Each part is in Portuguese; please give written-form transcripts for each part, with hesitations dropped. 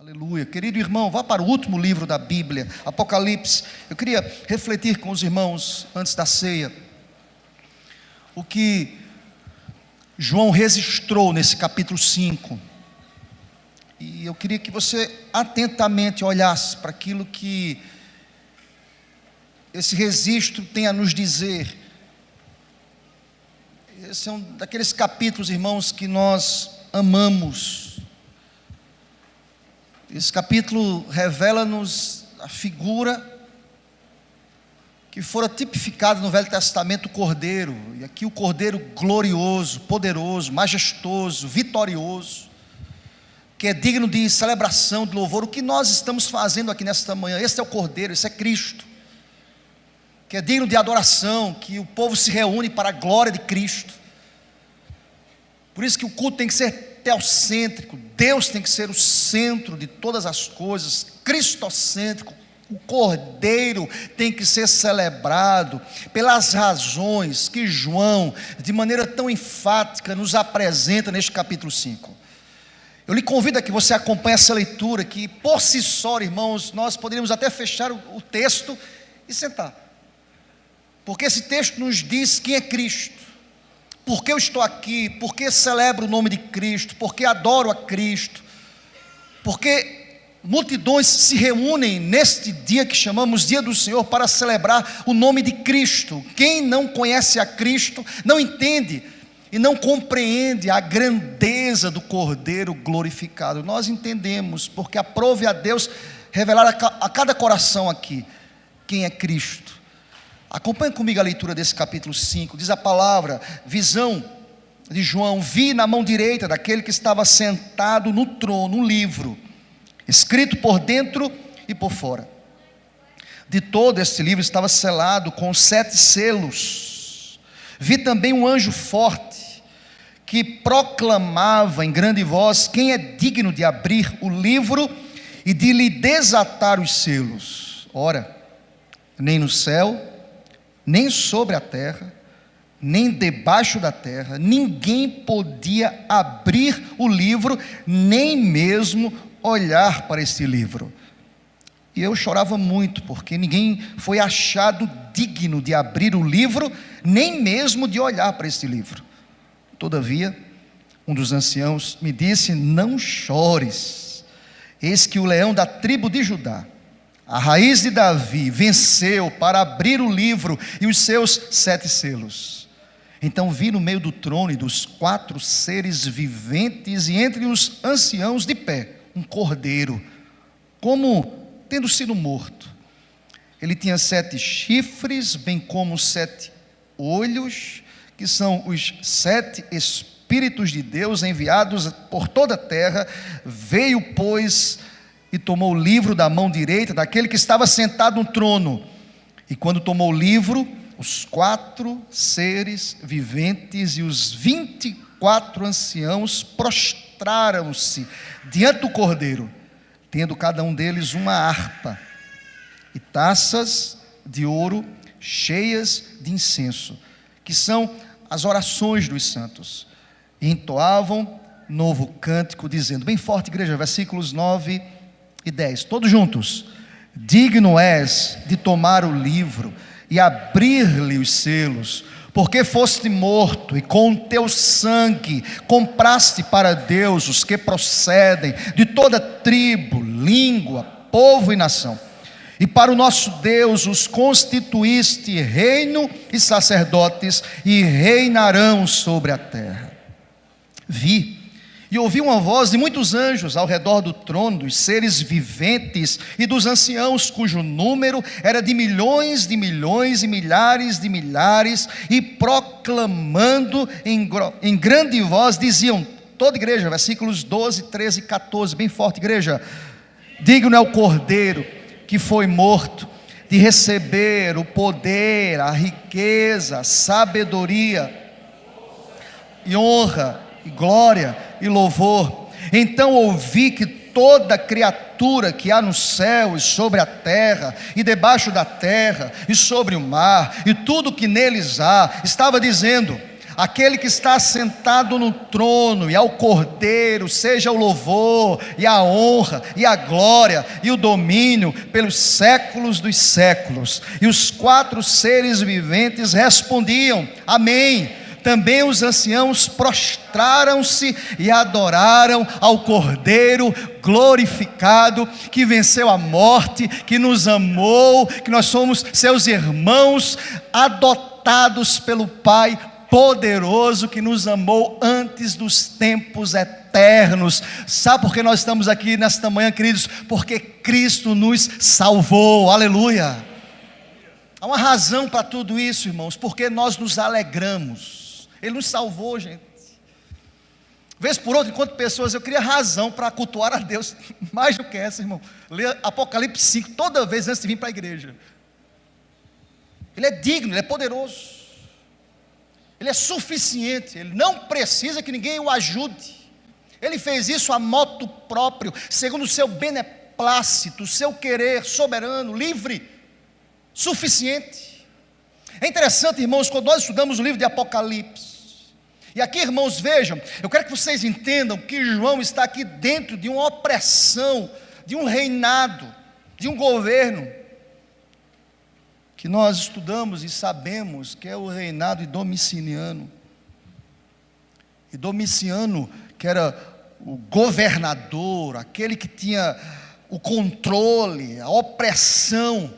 Aleluia. Querido irmão, vá para o último livro da Bíblia, Apocalipse. Eu queria refletir com os irmãos, antes da ceia, o que João registrou nesse capítulo 5. E eu queria que você atentamente olhasse para aquilo que esse registro tem a nos dizer. Esse é um daqueles capítulos, irmãos, que nós amamos. Esse capítulo revela-nos a figura que fora tipificada no Velho Testamento, o Cordeiro. E aqui o Cordeiro glorioso, poderoso, majestoso, vitorioso, que é digno de celebração, de louvor. O que nós estamos fazendo aqui nesta manhã, esse é o Cordeiro, esse é Cristo, que é digno de adoração, que o povo se reúne para a glória de Cristo. Por isso que o culto tem que ser teocêntrico, Deus tem que ser o centro de todas as coisas, cristocêntrico. O Cordeiro tem que ser celebrado pelas razões que João, de maneira tão enfática, nos apresenta neste capítulo 5. Eu lhe convido a que você acompanhe essa leitura, que por si só, irmãos, nós poderíamos até fechar o texto e sentar, porque esse texto nos diz quem é Cristo. Por que eu estou aqui? Por que celebro o nome de Cristo? Por que adoro a Cristo? Porque multidões se reúnem neste dia que chamamos Dia do Senhor para celebrar o nome de Cristo. Quem não conhece a Cristo não entende e não compreende a grandeza do Cordeiro glorificado. Nós entendemos, porque aprove a Deus revelar a cada coração aqui quem é Cristo. Acompanhe comigo a leitura desse capítulo 5, diz a palavra, visão de João: vi na mão direita daquele que estava sentado no trono um livro, escrito por dentro e por fora. De todo este livro estava selado com 7 selos. Vi também um anjo forte, que proclamava em grande voz: quem é digno de abrir o livro e de lhe desatar os selos? Ora, nem no céu, nem sobre a terra, nem debaixo da terra, ninguém podia abrir o livro, nem mesmo olhar para esse livro. E eu chorava muito, porque ninguém foi achado digno de abrir o livro, nem mesmo de olhar para esse livro. Todavia, um dos anciãos me disse: não chores, eis que o leão da tribo de Judá, a raiz de Davi, venceu para abrir o livro e os seus 7 selos. Então vi no meio do trono e dos 4 seres viventes, e entre os anciãos de pé, um cordeiro, como tendo sido morto. Ele tinha 7 chifres, bem como 7 olhos, que são os 7 Espíritos de Deus enviados por toda a terra. Veio, pois, e tomou o livro da mão direita daquele que estava sentado no trono. E quando tomou o livro, os 4 seres viventes e os 24 anciãos prostraram-se diante do Cordeiro, tendo cada um deles uma harpa e taças de ouro cheias de incenso, que são as orações dos santos, e entoavam novo cântico, dizendo, bem forte, igreja, versículos 9 e 10, todos juntos: digno és de tomar o livro e abrir-lhe os selos, porque foste morto e com o teu sangue compraste para Deus os que procedem de toda tribo, língua, povo e nação, e para o nosso Deus os constituíste reino e sacerdotes, e reinarão sobre a terra. Vi e ouvi uma voz de muitos anjos ao redor do trono, dos seres viventes e dos anciãos, cujo número era de milhões e milhares de milhares, e proclamando em grande voz, diziam, toda igreja, versículos 12, 13 e 14, bem forte, igreja: digno é o Cordeiro que foi morto de receber o poder, a riqueza, a sabedoria e honra e glória e louvor. Então ouvi que toda criatura que há no céu e sobre a terra e debaixo da terra e sobre o mar e tudo que neles há, estava dizendo: aquele que está sentado no trono, e ao Cordeiro seja o louvor, e a honra, e a glória, e o domínio, pelos séculos dos séculos. E os 4 seres viventes respondiam: amém. Também os anciãos prostraram-se e adoraram ao Cordeiro glorificado, que venceu a morte, que nos amou, que nós somos seus irmãos, adotados pelo Pai poderoso, que nos amou antes dos tempos eternos. Sabe por que nós estamos aqui nesta manhã, queridos? Porque Cristo nos salvou, aleluia. Há uma razão para tudo isso, irmãos, porque nós nos alegramos. Ele nos salvou, gente. Vez por outra, enquanto pessoas, eu queria razão para cultuar a Deus, mais do que essa, irmão. Ler Apocalipse 5 toda vez antes de vir para a igreja. Ele é digno, ele é poderoso, ele é suficiente, ele não precisa que ninguém o ajude. Ele fez isso a motu próprio, segundo o seu beneplácito, o seu querer soberano, livre, suficiente. É interessante, irmãos, quando nós estudamos o livro de Apocalipse, e aqui, irmãos, vejam, eu quero que vocês entendam que João está aqui dentro de uma opressão, de um reinado, de um governo, que nós estudamos e sabemos que é o reinado de Domiciano. E Domiciano, que era o governador, aquele que tinha o controle, a opressão,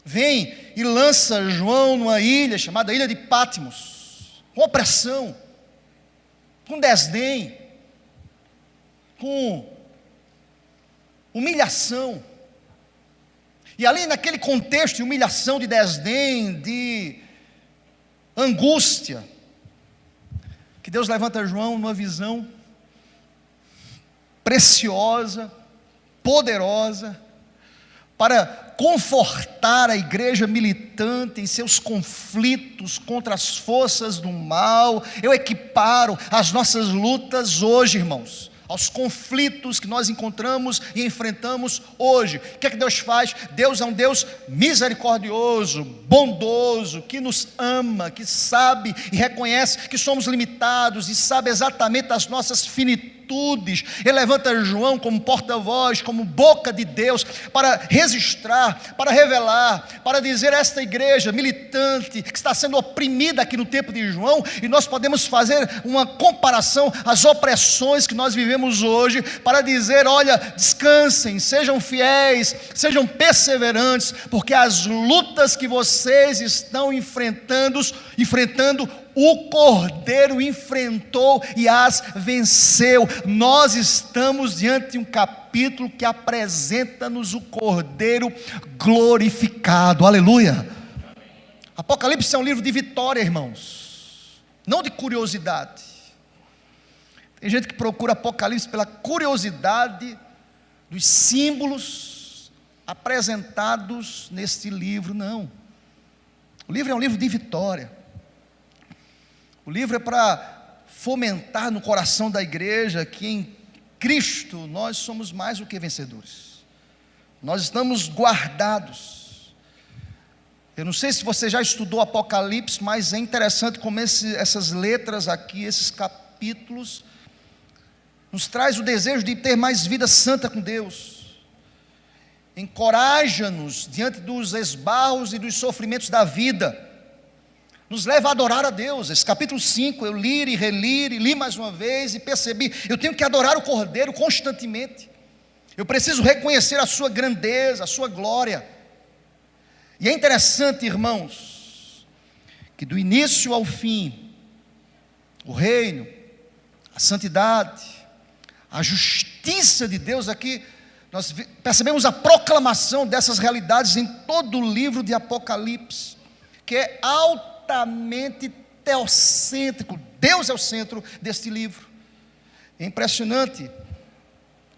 vem e lança João numa ilha chamada Ilha de Patmos, com opressão, com desdém, com humilhação. E ali naquele contexto de humilhação, de desdém, de angústia, que Deus levanta João numa visão preciosa, poderosa, para confortar a igreja militante em seus conflitos contra as forças do mal. Eu equiparo as nossas lutas hoje, irmãos, aos conflitos que nós encontramos e enfrentamos hoje. O que é que Deus faz? Deus é um Deus misericordioso, bondoso, que nos ama, que sabe e reconhece que somos limitados e sabe exatamente as nossas finitudes. Ele levanta João como porta-voz, como boca de Deus, para registrar, para revelar, para dizer a esta igreja militante, que está sendo oprimida aqui no tempo de João, e nós podemos fazer uma comparação às opressões que nós vivemos hoje, para dizer: olha, descansem, sejam fiéis, sejam perseverantes, porque as lutas que vocês estão enfrentando, o Cordeiro enfrentou e as venceu. Nós estamos diante de um capítulo que apresenta-nos o Cordeiro glorificado, aleluia. Apocalipse é um livro de vitória, irmãos, não de curiosidade. Tem gente que procura Apocalipse pela curiosidade dos símbolos apresentados neste livro. Não, o livro é um livro de vitória. O livro é para fomentar no coração da igreja que em Cristo nós somos mais do que vencedores. Nós estamos guardados. Eu não sei se você já estudou Apocalipse, mas é interessante como essas letras aqui, esses capítulos, nos traz o desejo de ter mais vida santa com Deus. Encoraja-nos diante dos esbarros e dos sofrimentos da vida. Nos leva a adorar a Deus. Esse capítulo 5, eu li e reli, e li mais uma vez e percebi, eu tenho que adorar o Cordeiro constantemente. Eu preciso reconhecer a sua grandeza, a sua glória. E é interessante, irmãos, que do início ao fim, o reino, a santidade, a justiça de Deus, aqui nós percebemos a proclamação dessas realidades em todo o livro de Apocalipse, que é altamente teocêntrico. Deus é o centro deste livro. É impressionante.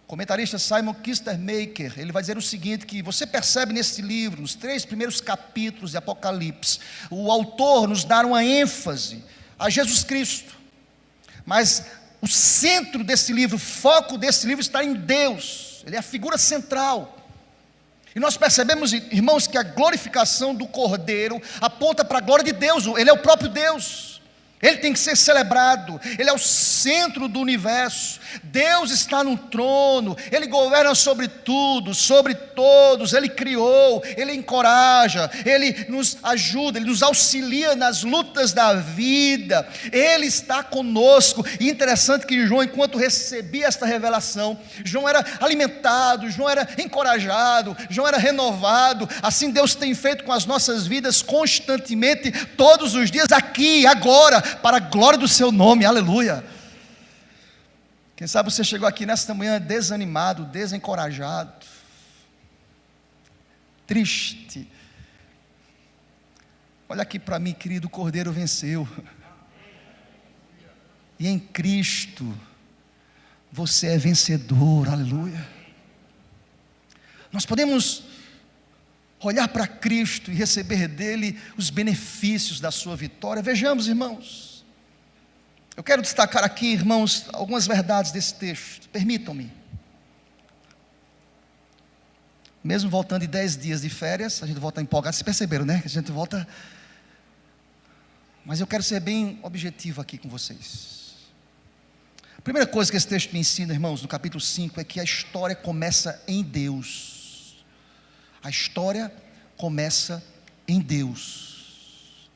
O comentarista Simon Kistemaker, ele vai dizer o seguinte, que você percebe nesse livro, nos 3 primeiros capítulos de Apocalipse, o autor nos dá uma ênfase a Jesus Cristo, mas o centro desse livro, o foco desse livro está em Deus. Ele é a figura central. E nós percebemos, irmãos, que a glorificação do Cordeiro aponta para a glória de Deus. Ele é o próprio Deus. Ele tem que ser celebrado, Ele é o centro do universo, Deus está no trono, Ele governa sobre tudo, sobre todos, Ele criou, Ele encoraja, Ele nos ajuda, Ele nos auxilia nas lutas da vida, Ele está conosco. E interessante que João, enquanto recebia esta revelação, João era alimentado, João era encorajado, João era renovado. Assim Deus tem feito com as nossas vidas constantemente, todos os dias, aqui, agora, para a glória do seu nome, aleluia. Quem sabe você chegou aqui nesta manhã desanimado, desencorajado, triste. Olha aqui para mim, querido, o Cordeiro venceu, e em Cristo você é vencedor, aleluia. Nós podemos olhar para Cristo e receber dele os benefícios da sua vitória. Vejamos, irmãos, eu quero destacar aqui, irmãos, algumas verdades desse texto, permitam-me. Mesmo voltando de 10 dias de férias, a gente volta empolgado, vocês perceberam, né? Que a gente volta, mas eu quero ser bem objetivo aqui com vocês. A primeira coisa que esse texto me ensina, irmãos, no capítulo 5, é que a história começa em Deus. A história começa em Deus.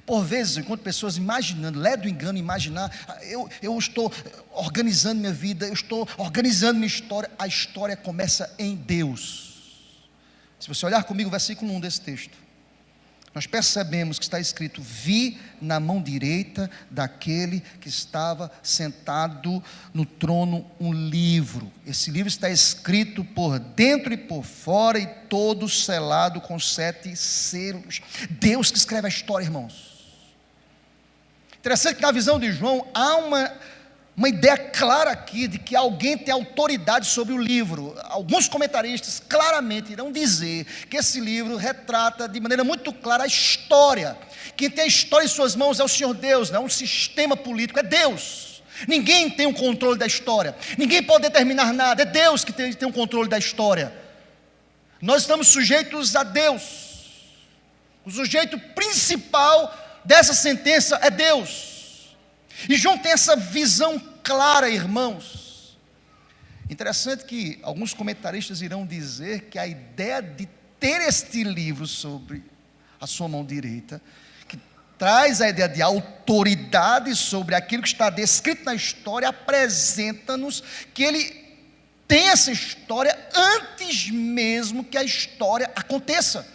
Por vezes, enquanto pessoas imaginando, lé do engano imaginar, eu estou organizando minha vida, eu estou organizando minha história. A história começa em Deus. Se você olhar comigo o versículo 1 desse texto, nós percebemos que está escrito: vi na mão direita daquele que estava sentado no trono um livro. Esse livro está escrito por dentro e por fora, e todo selado com 7 selos. Deus que escreve a história, irmãos. Interessante que na visão de João há uma ideia clara aqui de que alguém tem autoridade sobre o livro. Alguns comentaristas claramente irão dizer que esse livro retrata de maneira muito clara a história. Quem tem a história em suas mãos é o Senhor Deus, não é um sistema político, é Deus. Ninguém tem o controle da história, ninguém pode determinar nada, é Deus que tem o controle da história. Nós estamos sujeitos a Deus. O sujeito principal dessa sentença é Deus. E João tem essa visão clara, irmãos. Interessante que alguns comentaristas irão dizer que a ideia de ter este livro sobre a sua mão direita, que traz a ideia de autoridade sobre aquilo que está descrito na história, apresenta-nos que ele tem essa história antes mesmo que a história aconteça.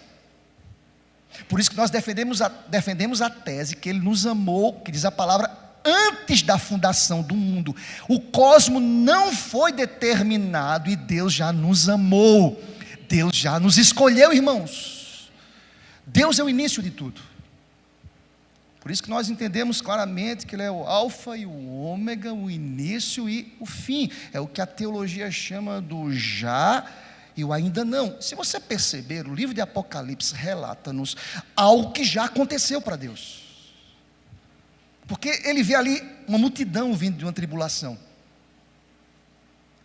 Por isso que nós defendemos a tese que ele nos amou, que diz a palavra, antes da fundação do mundo. O cosmo não foi determinado e Deus já nos amou. Deus já nos escolheu, irmãos. Deus é o início de tudo. Por isso que nós entendemos claramente que Ele é o alfa e o ômega, o início e o fim. É o que a teologia chama do já e o ainda não. Se você perceber, o livro de Apocalipse relata-nos algo que já aconteceu para Deus. Porque ele vê ali uma multidão vindo de uma tribulação.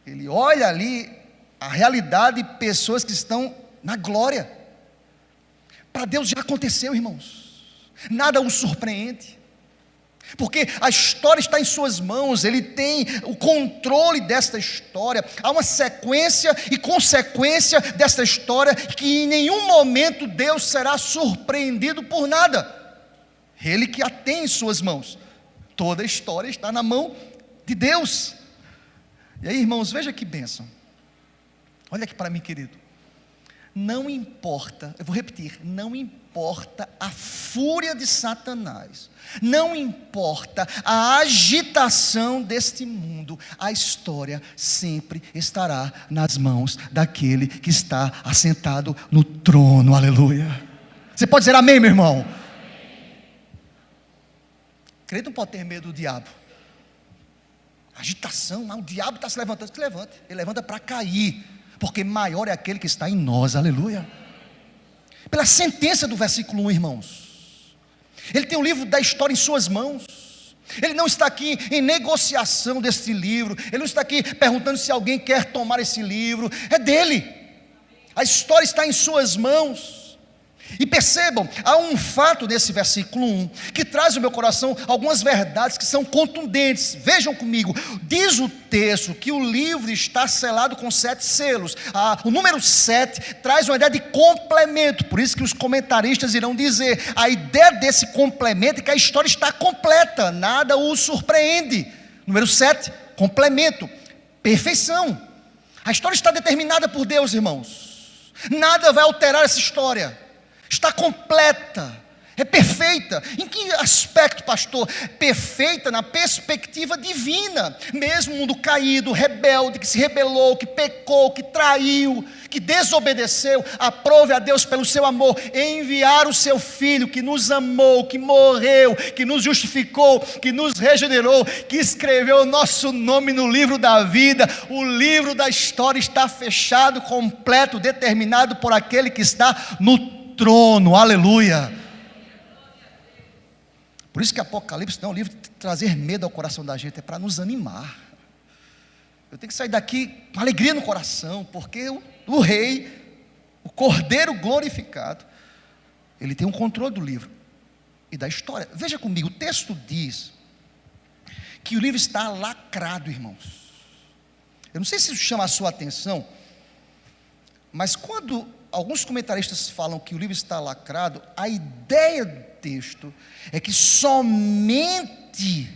Ele olha ali a realidade de pessoas que estão na glória. Para Deus já aconteceu, irmãos. Nada o surpreende. Porque a história está em suas mãos, Ele tem o controle desta história. Há uma sequência e consequência desta história, que em nenhum momento Deus será surpreendido por nada. Ele que a tem em suas mãos. Toda a história está na mão de Deus. E aí, irmãos, veja que bênção. Olha aqui para mim, querido. Não importa, eu vou repetir, não importa a fúria de Satanás, não importa a agitação deste mundo, a história sempre estará nas mãos daquele que está assentado no trono, aleluia. Você pode dizer amém, meu irmão? Crente não pode ter medo do diabo. Agitação, o diabo está se levantando, que levante, ele levanta para cair. Porque maior é aquele que está em nós, aleluia. Pela sentença do versículo 1, irmãos. Ele tem o livro da história em suas mãos. Ele não está aqui em negociação desse livro. Ele não está aqui perguntando se alguém quer tomar esse livro. É dele. A história está em suas mãos. E percebam, há um fato nesse versículo 1 que traz ao meu coração algumas verdades que são contundentes. Vejam comigo, diz o texto que o livro está selado com 7 selos. O número 7 traz uma ideia de complemento, por isso que os comentaristas irão dizer, a ideia desse complemento é que a história está completa, nada o surpreende. Número 7, complemento, perfeição. A história está determinada por Deus, irmãos. Nada vai alterar essa história. Está completa, é perfeita. Em que aspecto, pastor? Perfeita na perspectiva divina. Mesmo o mundo caído, rebelde, que se rebelou, que pecou, que traiu, que desobedeceu, aprove a Deus pelo seu amor enviar o seu Filho, que nos amou, que morreu, que nos justificou, que nos regenerou, que escreveu o nosso nome no livro da vida. O livro da história está fechado, completo, determinado por aquele que está no trono, aleluia. Por isso que Apocalipse não é um livro de trazer medo ao coração da gente, é para nos animar. Eu tenho que sair daqui com alegria no coração, porque o rei, o Cordeiro glorificado, ele tem um controle do livro e da história. Veja comigo, o texto diz que o livro está lacrado, irmãos. Eu não sei se isso chama a sua atenção, mas quando alguns comentaristas falam que o livro está lacrado, a ideia do texto é que somente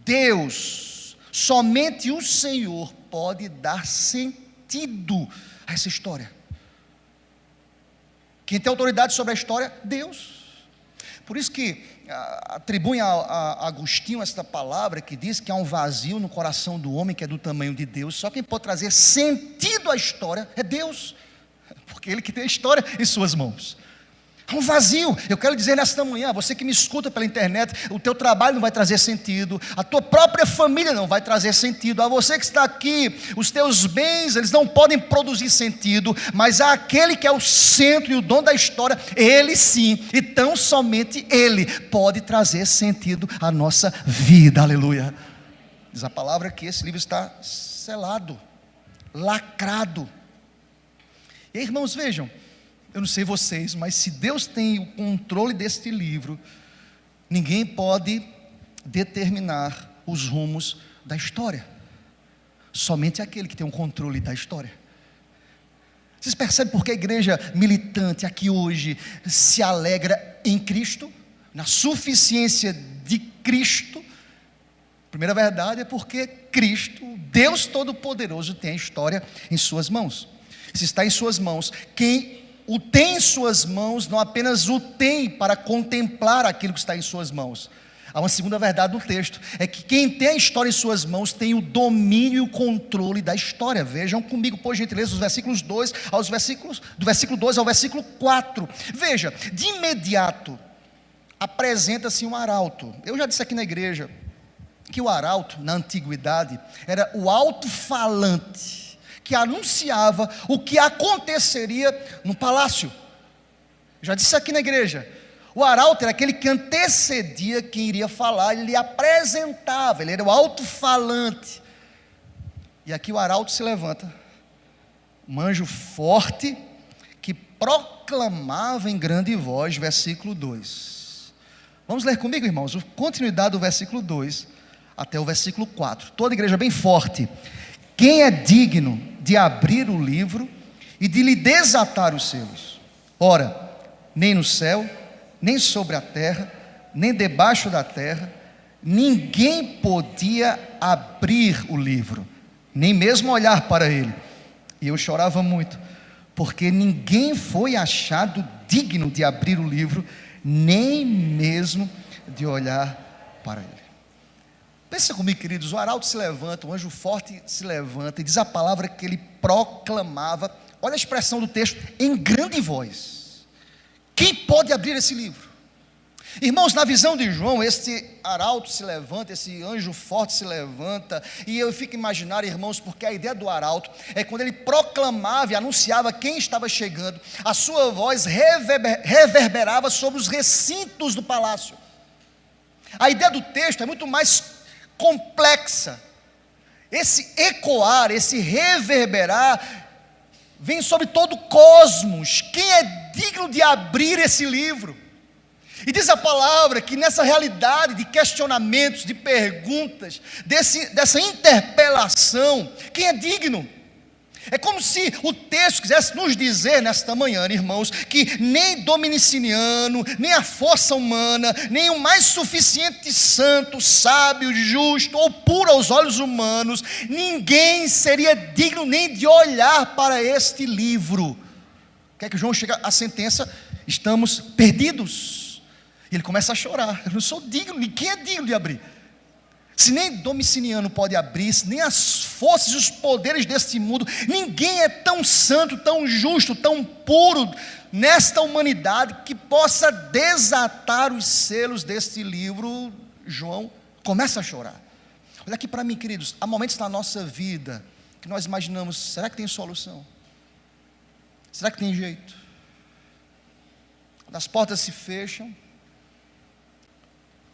Deus, somente o Senhor pode dar sentido a essa história. Quem tem autoridade sobre a história? Deus. Por isso que atribuem a Agostinho esta palavra que diz que há um vazio no coração do homem que é do tamanho de Deus. Só quem pode trazer sentido à história é Deus, porque Ele que tem a história em suas mãos. Há um vazio. Eu quero dizer nesta manhã, você que me escuta pela internet, o teu trabalho não vai trazer sentido, a tua própria família não vai trazer sentido, a você que está aqui, os teus bens, eles não podem produzir sentido, mas há aquele que é o centro e o dono da história, Ele sim, e tão somente Ele pode trazer sentido à nossa vida, aleluia. Diz a palavra que esse livro está selado, lacrado. E aí, irmãos, vejam, eu não sei vocês, mas se Deus tem o controle deste livro, ninguém pode determinar os rumos da história. Somente aquele que tem o controle da história. Vocês percebem por que a igreja militante aqui hoje se alegra em Cristo? Na suficiência de Cristo? A primeira verdade é porque Cristo, Deus Todo-Poderoso, tem a história em suas mãos. Se está em suas mãos, quem o tem em suas mãos, não apenas o tem para contemplar aquilo que está em suas mãos. Há uma segunda verdade no texto, é que quem tem a história em suas mãos, tem o domínio e o controle da história. Vejam comigo, por gentileza, os versículos 2 aos versículos, do versículo 2 ao versículo 4. Veja, de imediato, apresenta-se um arauto. Eu já disse aqui na igreja, que o arauto, na antiguidade, era o alto-falante, que anunciava o que aconteceria no palácio. Já disse aqui na igreja, o arauto era aquele que antecedia quem iria falar, ele apresentava, ele era o alto-falante. E aqui o arauto se levanta, um anjo forte, que proclamava em grande voz, versículo 2. Vamos ler comigo, irmãos, a continuidade do versículo 2, até o versículo 4, toda a igreja bem forte. Quem é digno de abrir o livro e de lhe desatar os selos? Ora, nem no céu, nem sobre a terra, nem debaixo da terra, ninguém podia abrir o livro, nem mesmo olhar para ele. E eu chorava muito, porque ninguém foi achado digno de abrir o livro, nem mesmo de olhar para ele. Pensa comigo, queridos, o arauto se levanta, o anjo forte se levanta, e diz a palavra que ele proclamava, olha a expressão do texto, em grande voz. Quem pode abrir esse livro? Irmãos, na visão de João, esse arauto se levanta, esse anjo forte se levanta, e eu fico imaginando, irmãos, porque a ideia do arauto é quando ele proclamava e anunciava quem estava chegando, a sua voz reverberava sobre os recintos do palácio. A ideia do texto é muito mais complexa. Esse ecoar, esse reverberar, vem sobre todo o cosmos. Quem é digno de abrir esse livro? E diz a palavra que nessa realidade de questionamentos, de perguntas, dessa interpelação, quem é digno? É como se o texto quisesse nos dizer nesta manhã, irmãos, que nem Dominiciano, nem a força humana, nem o mais suficiente santo, sábio, justo ou puro aos olhos humanos, ninguém seria digno nem de olhar para este livro. Quer que João chegue à sentença? Estamos perdidos. E ele começa a chorar. Eu não sou digno, ninguém é digno de abrir. Se nem Domiciano pode abrir, se nem as forças e os poderes deste mundo, ninguém é tão santo, tão justo, tão puro nesta humanidade que possa desatar os selos deste livro. João começa a chorar. Olha aqui para mim, queridos, há momentos na nossa vida que nós imaginamos, será que tem solução? Será que tem jeito? Quando as portas se fecham,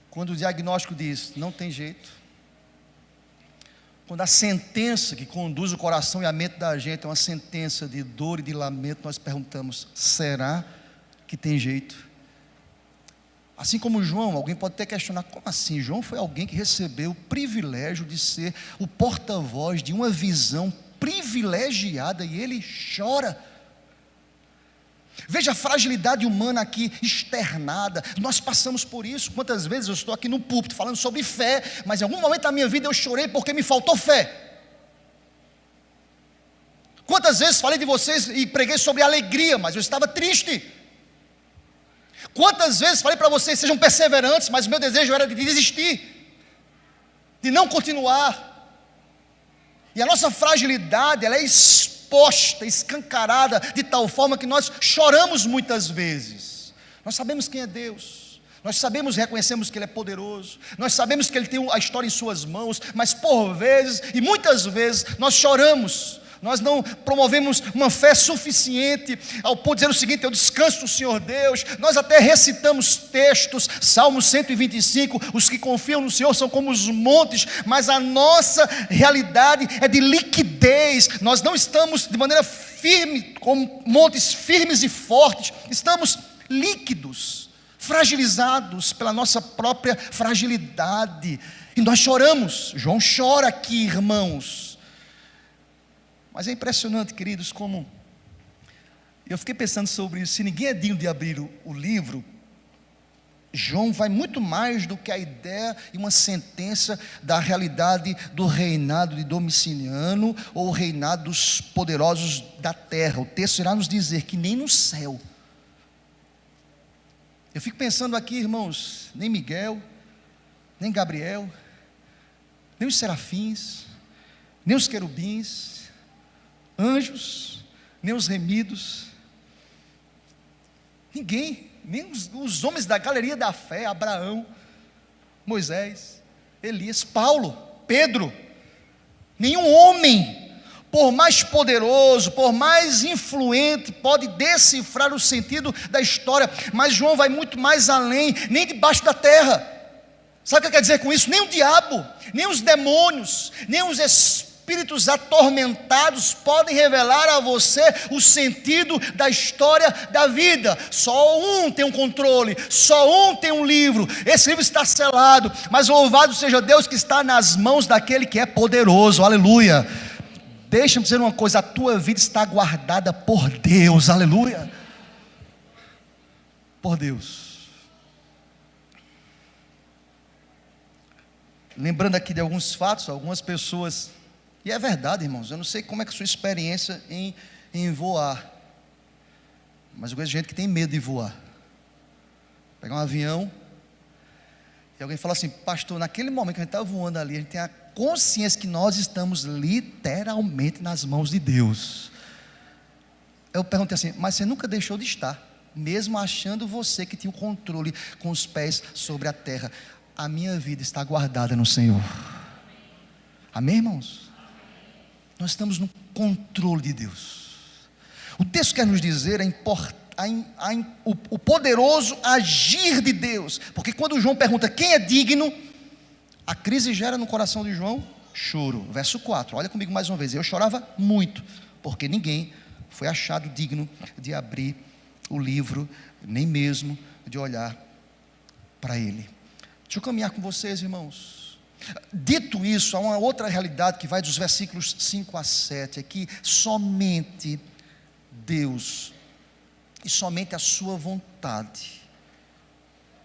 quando o diagnóstico diz, não tem jeito, quando a sentença que conduz o coração e a mente da gente é uma sentença de dor e de lamento, nós perguntamos, será que tem jeito? Assim como João, alguém pode até questionar, como assim? João foi alguém que recebeu o privilégio de ser o porta-voz de uma visão privilegiada e ele chora. Veja a fragilidade humana aqui externada. Nós passamos por isso. Quantas vezes eu estou aqui no púlpito falando sobre fé, mas em algum momento da minha vida eu chorei porque me faltou fé. Quantas vezes falei de vocês e preguei sobre alegria, mas eu estava triste. Quantas vezes falei para vocês, sejam perseverantes, mas o meu desejo era de desistir, de não continuar. E a nossa fragilidade, ela é exposta, escancarada, de tal forma que nós choramos muitas vezes. Nós sabemos quem é Deus, nós sabemos, reconhecemos que Ele é poderoso, nós sabemos que Ele tem a história em suas mãos, mas por vezes, e muitas vezes, nós choramos. Nós não promovemos uma fé suficiente ao ponto de dizer o seguinte, eu descanso no Senhor Deus. Nós até recitamos textos, Salmo 125, os que confiam no Senhor são como os montes, mas a nossa realidade é de liquidez. Nós não estamos de maneira firme, como montes firmes e fortes, estamos líquidos, fragilizados pela nossa própria fragilidade, e nós choramos. João chora aqui, irmãos. Mas é impressionante, queridos, como eu fiquei pensando sobre isso. Se ninguém é digno de abrir o livro, João vai muito mais do que a ideia e uma sentença da realidade do reinado de Domiciano ou o reinado dos poderosos da terra. O texto irá nos dizer que nem no céu. Eu fico pensando aqui, irmãos, nem Miguel, nem Gabriel, nem os serafins, nem os querubins, anjos, nem os remidos, ninguém, nem os homens da galeria da fé, Abraão, Moisés, Elias, Paulo, Pedro, nenhum homem, por mais poderoso, por mais influente, pode decifrar o sentido da história. Mas João vai muito mais além, nem debaixo da terra. Sabe o que quer dizer com isso? Nem o diabo, nem os demônios, nem os espíritos atormentados podem revelar a você o sentido da história da vida. Só um tem um controle, só um tem um livro. Esse livro está selado, mas louvado seja Deus que está nas mãos daquele que é poderoso. Aleluia. Deixa-me dizer uma coisa, a tua vida está guardada por Deus. Aleluia. Por Deus. Lembrando aqui de alguns fatos, algumas pessoas, e é verdade, irmãos, eu não sei como é que é a sua experiência em voar, mas eu conheço gente que tem medo de voar. Pegar um avião, e alguém fala assim, pastor, naquele momento que a gente está voando ali, a gente tem a consciência que nós estamos literalmente nas mãos de Deus. Eu perguntei assim, mas você nunca deixou de estar, mesmo achando você que tinha o controle com os pés sobre a terra. A minha vida está guardada no Senhor. Amém, irmãos? Nós estamos no controle de Deus. O texto quer nos dizer o poderoso agir de Deus. Porque quando João pergunta quem é digno, a crise gera no coração de João choro. Verso 4, olha comigo mais uma vez. Eu chorava muito, porque ninguém foi achado digno de abrir o livro, nem mesmo de olhar para ele. Deixa eu caminhar com vocês, irmãos. Dito isso, há uma outra realidade que vai dos versículos 5 a 7, é que somente Deus e somente a sua vontade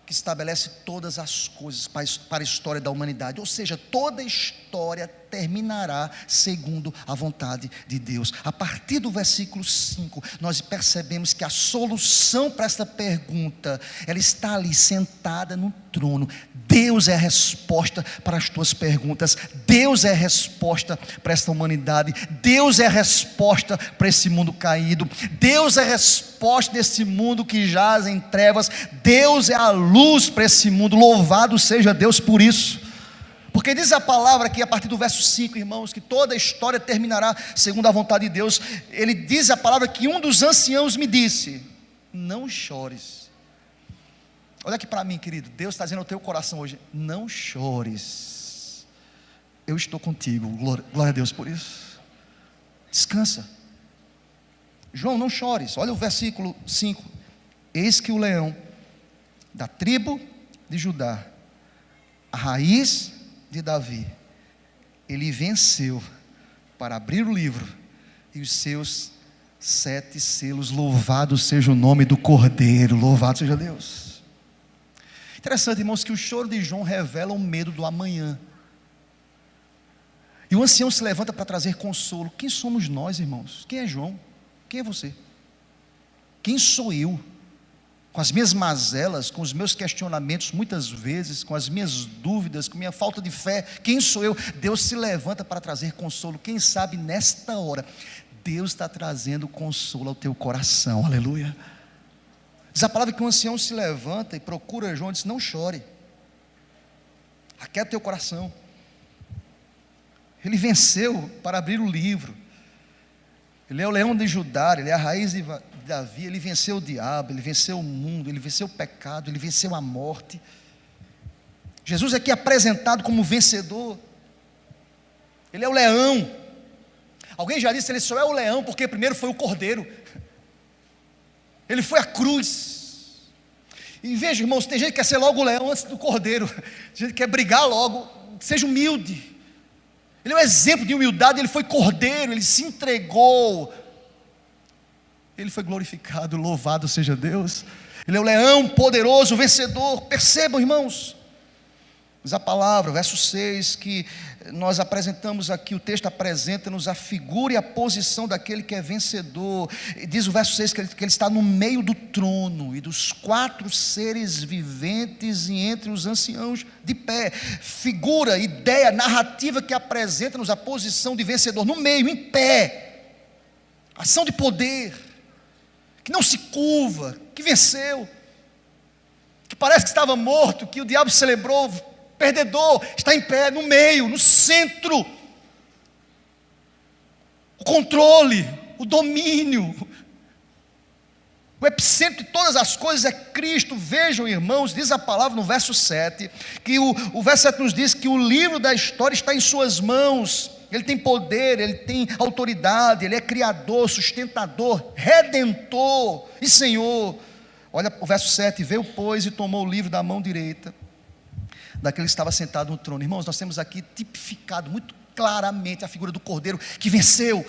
que estabelece todas as coisas para a história da humanidade, ou seja, toda a história terminará segundo a vontade de Deus. A partir do versículo 5, nós percebemos que a solução para esta pergunta, ela está ali sentada no trono. Deus é a resposta para as tuas perguntas, Deus é a resposta para esta humanidade, Deus é a resposta para esse mundo caído, Deus é a resposta desse mundo que jaz em trevas, Deus é a luz para esse mundo. Louvado seja Deus por isso. Porque diz a palavra aqui a partir do verso 5, irmãos, que toda a história terminará segundo a vontade de Deus. Ele diz a palavra que um dos anciãos me disse: não chores. Olha aqui para mim, querido, Deus está dizendo ao teu coração hoje: não chores, eu estou contigo. Glória a Deus por isso. Descansa. João, não chores. Olha o versículo 5: eis que o leão da tribo de Judá, a raiz de Davi, ele venceu para abrir o livro e os seus 7 selos. Louvado seja o nome do Cordeiro, louvado seja Deus. Interessante, irmãos, que o choro de João revela o medo do amanhã, e o ancião se levanta para trazer consolo. Quem somos nós, irmãos? Quem é João? Quem é você? Quem sou eu? Com as minhas mazelas, com os meus questionamentos, muitas vezes, com as minhas dúvidas, com minha falta de fé, quem sou eu? Deus se levanta para trazer consolo. Quem sabe nesta hora, Deus está trazendo consolo ao teu coração, aleluia. Diz a palavra que o ancião se levanta e procura João e diz: não chore, aquieta teu coração. Ele venceu para abrir o livro. Ele é o leão de Judá, ele é a raiz de Davi. Ele venceu o diabo, ele venceu o mundo, ele venceu o pecado, ele venceu a morte. Jesus é aqui apresentado como vencedor. Ele é o leão. Alguém já disse que ele só é o leão porque primeiro foi o cordeiro. Ele foi a cruz. E veja, irmãos, tem gente que quer ser logo o leão antes do cordeiro. Tem gente que quer brigar logo. Seja humilde. Ele é um exemplo de humildade. Ele foi cordeiro, ele se entregou, ele foi glorificado, louvado seja Deus. Ele é o leão poderoso, vencedor. Percebam, irmãos, diz a palavra, verso 6, que nós apresentamos aqui, o texto apresenta-nos a figura e a posição daquele que é vencedor. E diz o verso 6 que ele está no meio do trono e dos 4 seres viventes e entre os anciãos de pé. Figura, ideia, narrativa que apresenta-nos a posição de vencedor, no meio, em pé. Ação de poder, que não se curva, que venceu, que parece que estava morto, que o diabo celebrou, perdedor, está em pé, no meio, no centro. O controle, o domínio, o epicentro de todas as coisas é Cristo. Vejam, irmãos, diz a palavra no verso 7, que o verso 7 nos diz que o livro da história está em suas mãos. Ele tem poder, ele tem autoridade, ele é criador, sustentador, redentor e Senhor. Olha o verso 7: veio, pois, e tomou o livro da mão direita daquele que estava sentado no trono. Irmãos, nós temos aqui tipificado muito claramente a figura do cordeiro que venceu.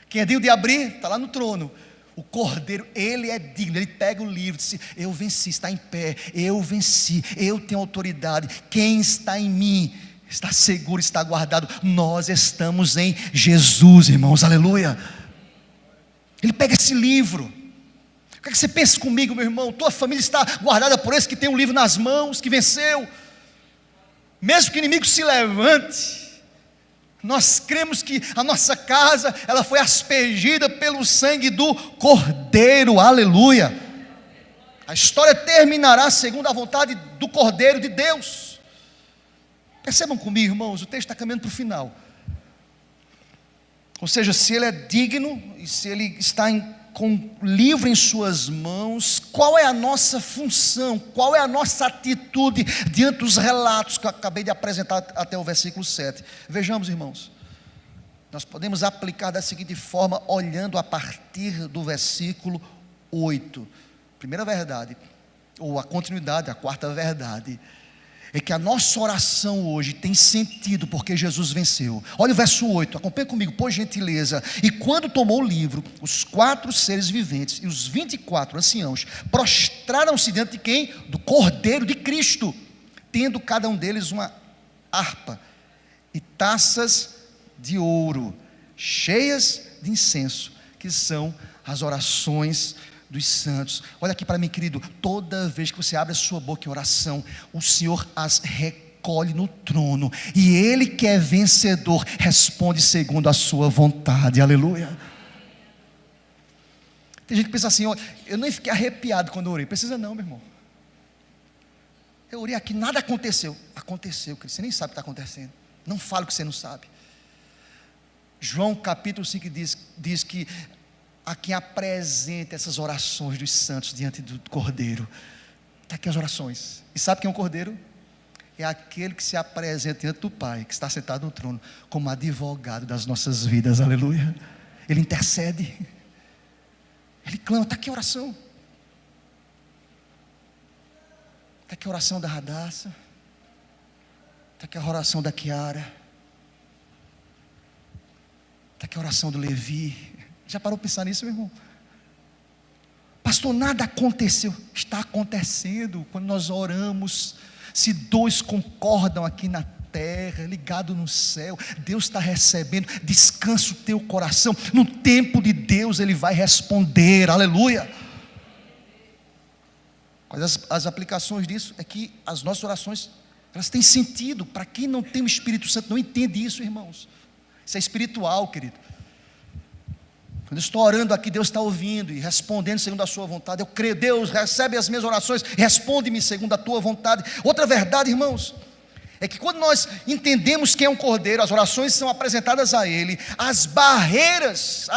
Quem é digno de abrir, está lá no trono. O cordeiro, ele é digno, ele pega o livro e diz: eu venci, está em pé, eu venci, eu tenho autoridade, quem está em mim está seguro, está guardado. Nós estamos em Jesus, irmãos, aleluia. Ele pega esse livro. O que é que você pensa comigo, meu irmão? Tua família está guardada por esse que tem um livro nas mãos, que venceu. Mesmo que o inimigo se levante, nós cremos que a nossa casa, ela foi aspergida pelo sangue do Cordeiro, aleluia. A história terminará segundo a vontade do Cordeiro de Deus. Percebam comigo, irmãos, o texto está caminhando para o final. Ou seja, se ele é digno, e se ele está com o livro em suas mãos, qual é a nossa função, qual é a nossa atitude diante dos relatos que eu acabei de apresentar até o versículo 7? Vejamos, irmãos, nós podemos aplicar da seguinte forma, olhando a partir do versículo 8. Primeira verdade, ou a continuidade, a quarta verdade, é que a nossa oração hoje tem sentido porque Jesus venceu. Olha o verso 8, acompanha comigo, por gentileza. E quando tomou o livro, os 4 seres viventes e os 24 anciãos prostraram-se diante de quem? Do Cordeiro de Cristo, tendo cada um deles uma harpa e taças de ouro, cheias de incenso, que são as orações dos santos. Olha aqui para mim, querido, toda vez que você abre a sua boca em oração, o Senhor as recolhe no trono, e Ele que é vencedor, responde segundo a sua vontade, aleluia. Tem gente que pensa assim, eu nem fiquei arrepiado quando eu orei. Precisa não, meu irmão. Eu orei aqui, nada aconteceu. Aconteceu, querido, você nem sabe o que está acontecendo. Não fale o que você não sabe. João capítulo 5 diz que a quem apresenta essas orações dos santos diante do Cordeiro. Está aqui as orações. E sabe quem é o Cordeiro? É aquele que se apresenta diante do Pai, que está sentado no trono, como advogado das nossas vidas, aleluia. Ele intercede, ele clama. Está aqui a oração. Está aqui a oração da Radassa, está aqui a oração da Kiara, está aqui a oração do Levi. Já parou para pensar nisso, meu irmão? Pastor, nada aconteceu. Está acontecendo quando nós oramos. Se 2 concordam aqui na terra, ligado no céu, Deus está recebendo. Descansa o teu coração. No tempo de Deus Ele vai responder, aleluia. As aplicações disso é que as nossas orações, elas têm sentido. Para quem não tem o Espírito Santo, não entende isso, irmãos. Isso é espiritual, querido. Quando eu estou orando aqui, Deus está ouvindo e respondendo segundo a sua vontade. Eu creio, Deus recebe as minhas orações, responde-me segundo a tua vontade. Outra verdade, irmãos, é que quando nós entendemos quem é um Cordeiro, as orações são apresentadas a Ele, as barreiras,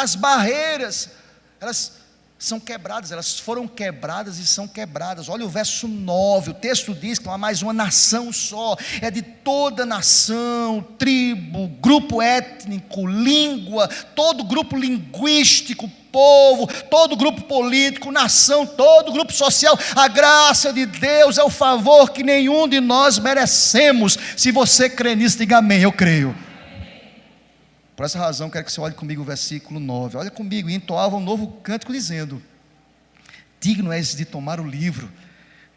elas são quebradas, elas foram quebradas e são quebradas. Olha o verso 9, o texto diz que não há mais uma nação só, é de toda nação, tribo, grupo étnico, língua, todo grupo linguístico, povo, todo grupo político, nação, todo grupo social. A graça de Deus é o favor que nenhum de nós merecemos. Se você crê nisso, diga amém. Eu creio. Por essa razão, quero que você olhe comigo o versículo 9. Olha comigo, e entoava um novo cântico dizendo: digno és de tomar o livro,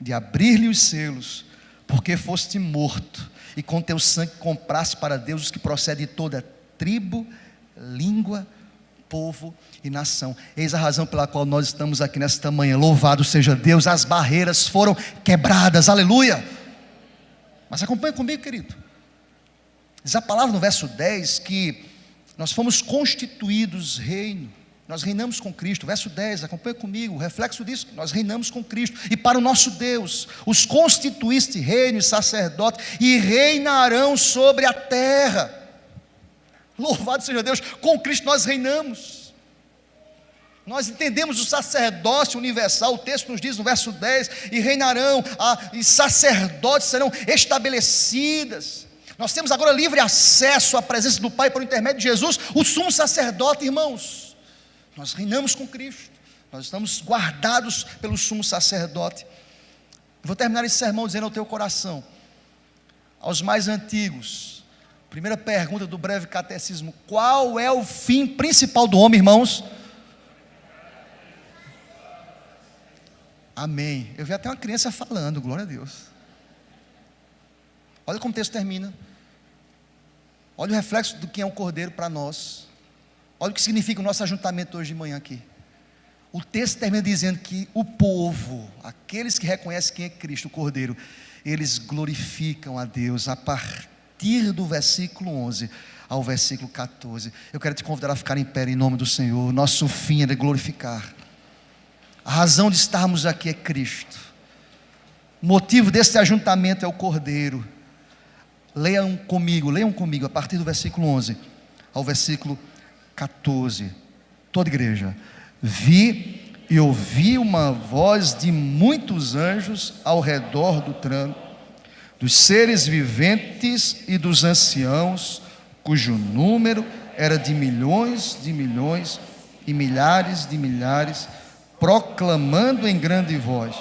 de abrir-lhe os selos, porque foste morto, e com teu sangue compraste para Deus os que procedem de toda tribo, língua, povo e nação. Eis a razão pela qual nós estamos aqui nesta manhã. Louvado seja Deus, as barreiras foram quebradas, aleluia. Mas acompanha comigo, querido. Diz a palavra no verso 10 que nós fomos constituídos reino, nós reinamos com Cristo. Verso 10, acompanha comigo, o reflexo disso, nós reinamos com Cristo, e para o nosso Deus, os constituíste reino e sacerdote, e reinarão sobre a terra. Louvado seja Deus, com Cristo nós reinamos, nós entendemos o sacerdócio universal. O texto nos diz no verso 10, e reinarão, e sacerdotes serão estabelecidas. Nós temos agora livre acesso à presença do Pai por intermédio de Jesus, o sumo sacerdote, irmãos. Nós reinamos com Cristo, nós estamos guardados pelo sumo sacerdote. Eu vou terminar esse sermão dizendo ao teu coração, aos mais antigos, primeira pergunta do breve catecismo: qual é o fim principal do homem, irmãos? Amém. Eu vi até uma criança falando, glória a Deus. Olha como o texto termina. Olha o reflexo do que é um Cordeiro para nós. Olha o que significa o nosso ajuntamento hoje de manhã aqui. O texto termina dizendo que o povo, aqueles que reconhecem quem é Cristo, o Cordeiro, eles glorificam a Deus a partir do versículo 11 ao versículo 14. Eu quero te convidar a ficar em pé em nome do Senhor. Nosso fim é glorificar. A razão de estarmos aqui é Cristo. O motivo desse ajuntamento é o Cordeiro. Leiam comigo a partir do versículo 11 ao versículo 14. Toda igreja. Vi e ouvi uma voz de muitos anjos ao redor do trono, dos seres viventes e dos anciãos, cujo número era de milhões e milhares, proclamando em grande voz: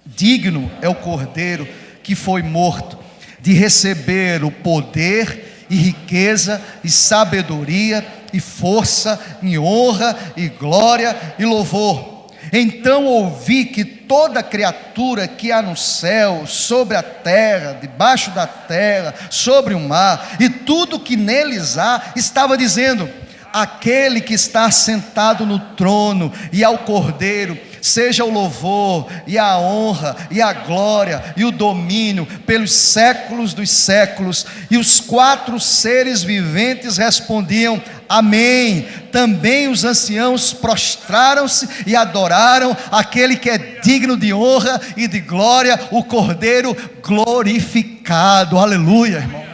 digno é o Cordeiro que foi morto de receber o poder e riqueza e sabedoria e força e honra e glória e louvor. Então ouvi que toda criatura que há no céu, sobre a terra, debaixo da terra, sobre o mar, e tudo que neles há, estava dizendo: aquele que está sentado no trono e ao Cordeiro, seja o louvor e a honra e a glória e o domínio pelos séculos dos séculos. E os 4 seres viventes respondiam: amém. Também os anciãos prostraram-se e adoraram aquele que é digno de honra e de glória, o Cordeiro glorificado. Aleluia, irmãos.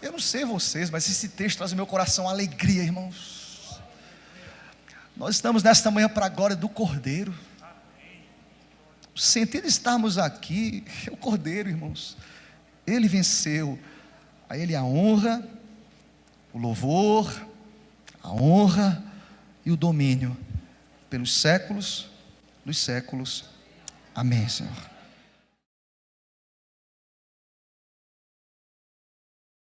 Eu não sei vocês, mas esse texto traz ao meu coração alegria, irmãos. Nós estamos nesta manhã para a glória do Cordeiro. O sentido de estarmos aqui é o Cordeiro, irmãos. Ele venceu. A Ele a honra, o louvor, a honra e o domínio pelos séculos dos séculos. Amém, Senhor.